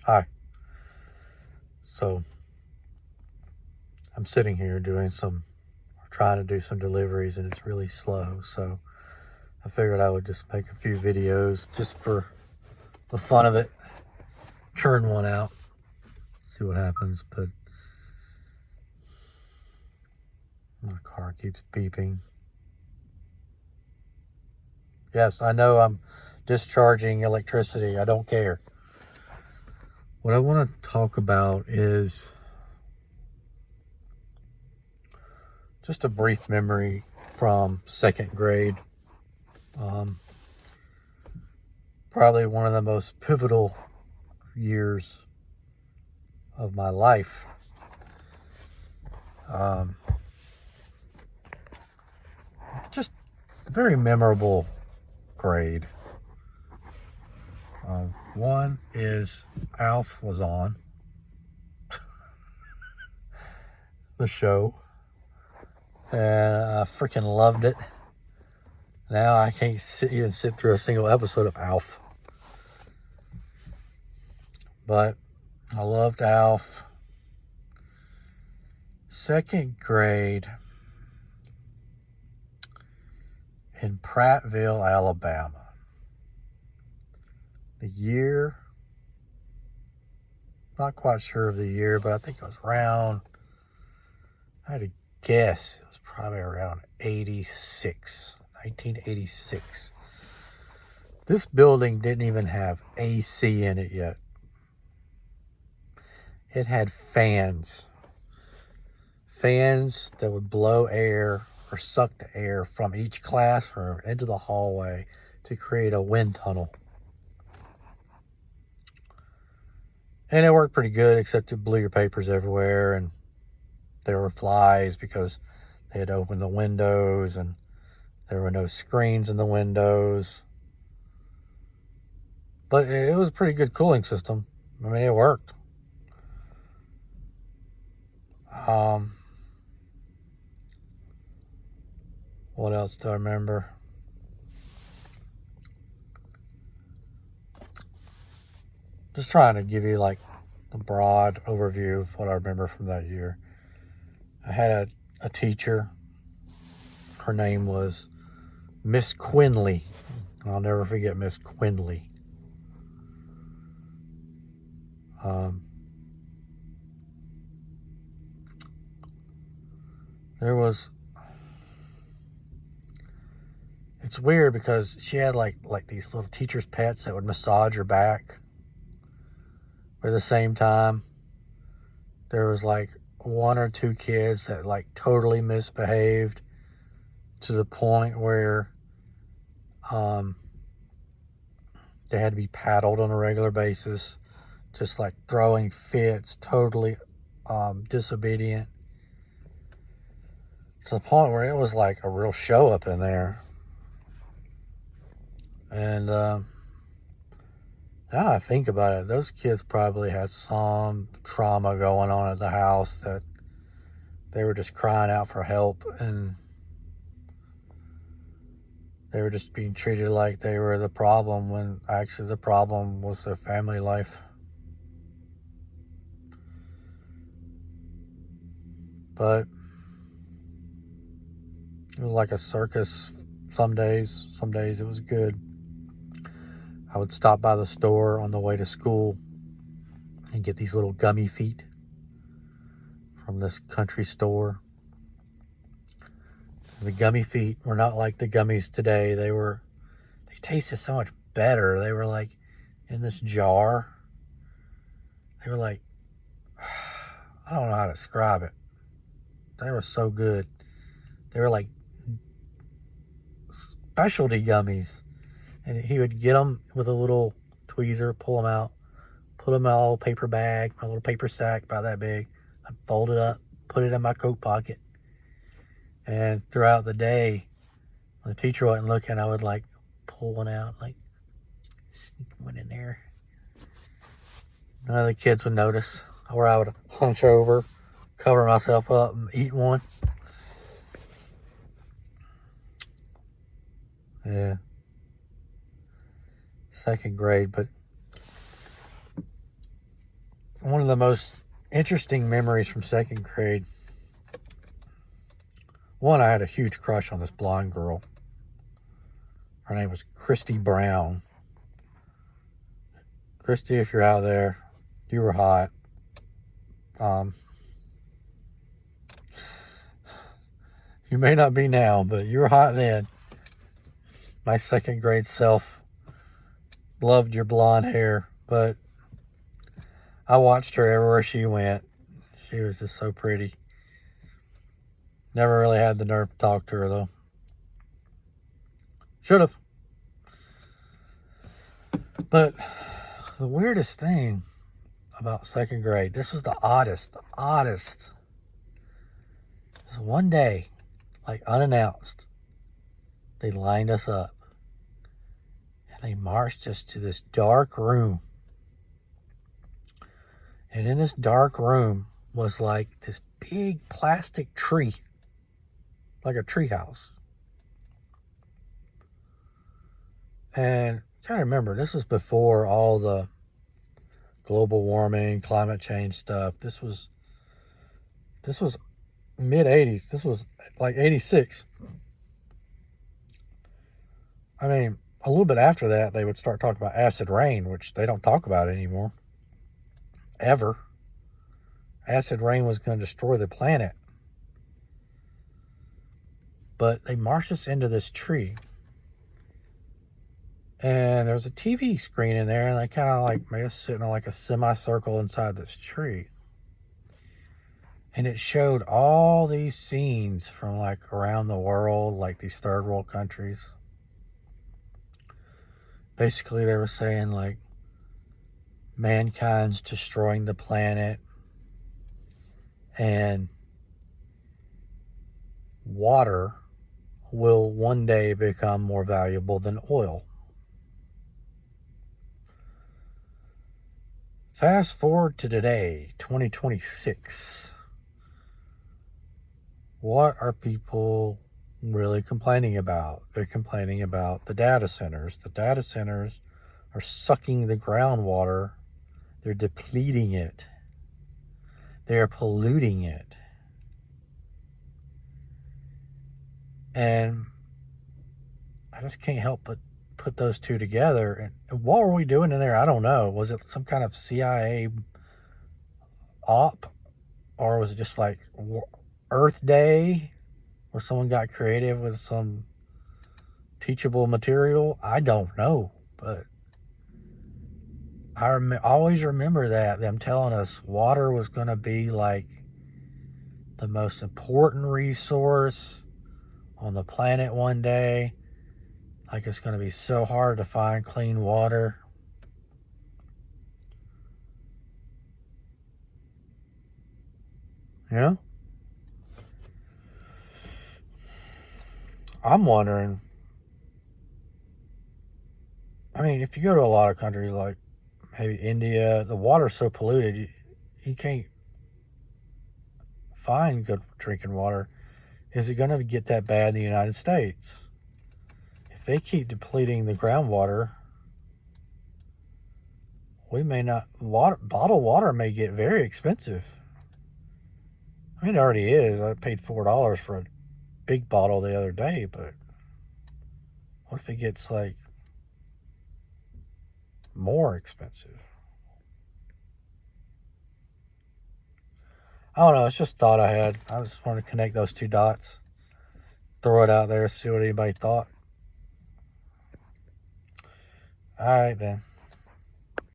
Hi. So I'm sitting here trying to do some deliveries, and it's really slow. So I figured I would just make a few videos just for the fun of it. Churn one out, see what happens. But my car keeps beeping. Yes, I know I'm discharging electricity. I don't care. What I want to talk about is just a brief memory from second grade. Probably one of the most pivotal years of my life. Just a very memorable grade. One is Alf was on the show, and I freaking loved it. Now I can't even sit through a single episode of Alf, but I loved Alf. Second grade in Prattville, Alabama. The year, not quite sure of the year, but I think it was around, I had to guess, it was probably around 1986. This building didn't even have AC in it yet. It had fans that would blow air or suck the air from each classroom into the hallway to create a wind tunnel. And it worked pretty good, except it blew your papers everywhere, and there were flies because they had opened the windows and there were no screens in the windows. But it was a pretty good cooling system. I mean, it worked. What else do I remember? Just trying to give you like a broad overview of what I remember from that year. I had a teacher. Her name was Miss Quinley. I'll never forget Miss Quinley. It's weird because she had like these little teacher's pets that would massage her back. But at the same time, there was like one or two kids that like totally misbehaved to the point where they had to be paddled on a regular basis, just like throwing fits, totally disobedient, to the point where it was like a real show up in there. And now I think about it, those kids probably had some trauma going on at the house that they were just crying out for help, and they were just being treated like they were the problem when actually the problem was their family life. But it was like a circus some days. Some days it was good. I would stop by the store on the way to school and get these little gummy feet from this country store. The gummy feet were not like the gummies today. They tasted so much better. They were like in this jar. They were like, I don't know how to describe it. They were so good. They were like specialty gummies. And he would get them with a little tweezer, pull them out, put them in a little paper bag, my little paper sack about that big. I'd fold it up, put it in my coat pocket. And throughout the day, when the teacher wasn't looking, I would like pull one out, like sneak one in there. None of the kids would notice. Or I would hunch over, cover myself up, and eat one. Yeah. Second grade, but one of the most interesting memories from second grade. One, I had a huge crush on this blonde girl. Her name was Christy Brown. Christy, if you're out there, you were hot. You may not be now, but you were hot then. My second grade self loved your blonde hair, but I watched her everywhere she went. She was just so pretty. Never really had the nerve to talk to her, though. Should have. But the weirdest thing about second grade, this was the oddest. This one day, like unannounced, they lined us up and they marched us to this dark room. And in this dark room was like this big plastic tree, like a tree house. And I gotta remember, this was before all the global warming, climate change stuff. This was mid 80s. This was like 86. I mean, a little bit after that, they would start talking about acid rain, which they don't talk about anymore. Ever. Acid rain was going to destroy the planet. But they marched us into this tree. And there was a TV screen in there, and they kind of like made us sit in like a semicircle inside this tree. And it showed all these scenes from like around the world, like these third world countries. Basically, they were saying like mankind's destroying the planet and water will one day become more valuable than oil. Fast forward to today, 2026. What are people really complaining about? They're complaining about the data centers. The data centers are sucking the groundwater. They're depleting it. They're polluting it. And I just can't help but put those two together. And what were we doing in there? I don't know. Was it some kind of CIA op? Or was it just like Earth Day where someone got creative with some teachable material? I don't know. But I always remember that, them telling us water was going to be like the most important resource on the planet one day. Like it's going to be so hard to find clean water. You know? I'm wondering, I mean, if you go to a lot of countries like maybe India, the water's so polluted, you can't find good drinking water. Is it going to get that bad in the United States? If they keep depleting the groundwater, we may not, bottled water may get very expensive. I mean, it already is. I paid $4 for a big bottle the other day, but what if it gets like more expensive? I don't know. It's just a thought I had. I just wanted to connect those two dots, throw it out there, see what anybody thought. All right, then.